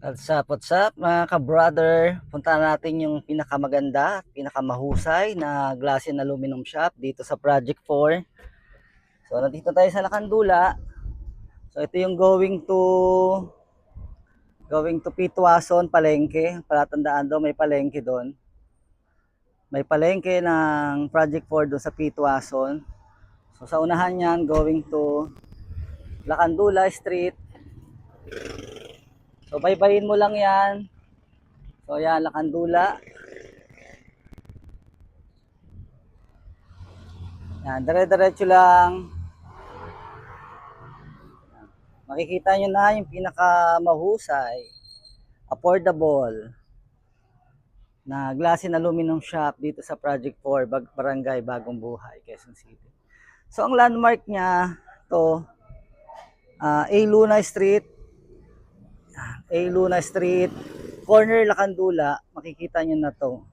What's up mga ka-brother? Punta natin yung pinakamaganda, pinakamahusay na glass and aluminum shop dito sa Project 4. So nandito tayo sa Lakandula. So ito yung going to Pitwason, Palengke. Palatandaan daw may palengke doon. May palengke ng Project 4 doon sa Pitwason. So sa unahan niyan, going to Lakandula Street. So baybayin mo lang yan. So yan, Lakandula. Yan, dire-diretso lang. Makikita nyo na yung pinakamahusay, affordable na glass and aluminum shop dito sa Project 4, Barangay Bagong Buhay, Quezon City. So ang landmark niya to A. Luna Street, corner Lakandula. Makikita nyo na to.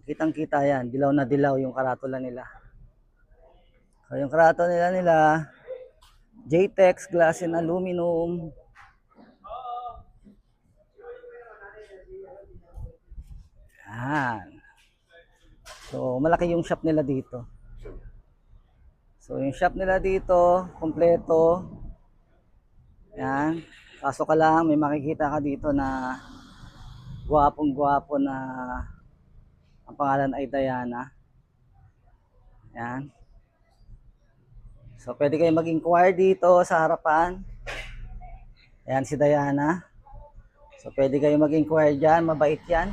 Kitang-kita yan, dilaw na dilaw yung karatula nila. So yung karatula nila JTEX Glass and Aluminum. Yan. So, malaki yung shop nila dito. So, yung shop nila dito, kompleto. Yan. Kaso ka lang, may makikita ka dito na gwapong-gwapo na ang pangalan ay Diana. Yan. So, pwede kayo mag-inquire dito sa harapan. Ayan si Diana. So, pwede kayo mag-inquire dyan. Mabait yan.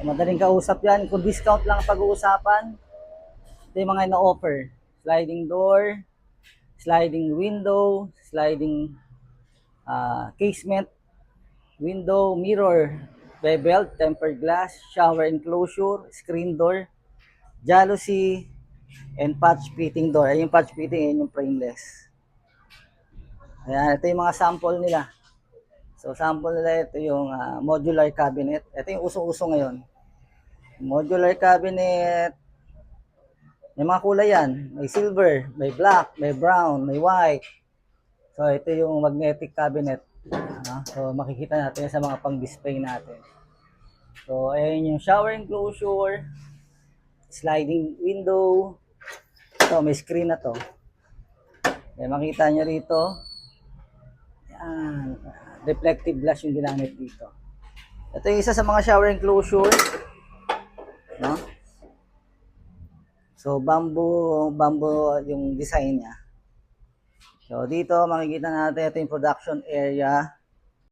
So, madaling kausap yan. Kung discount lang ang pag-uusapan, ito yung mga ina-offer. Sliding door, sliding window, sliding casement, window, mirror, bevel, tempered glass, shower enclosure, screen door, jalousie, and patch fitting door. Ay, yung patch fitting, yun yung frameless. Ayan, ito yung mga sample nila. So, sample nila, ito yung modular cabinet. Ito yung uso-uso ngayon. Modular cabinet. May mga kulay yan. May silver, may black, may brown, may white. So, ito yung magnetic cabinet. So, makikita natin sa mga pang-display natin. So, ayan yung shower enclosure, sliding window. So, may screen na to. Ayan, makita nyo rito. Ayan, reflective glass yung ginamit dito. Ito yung isa sa mga shower enclosure. No? So, bamboo yung design niya. So, dito makikita natin ito yung production area.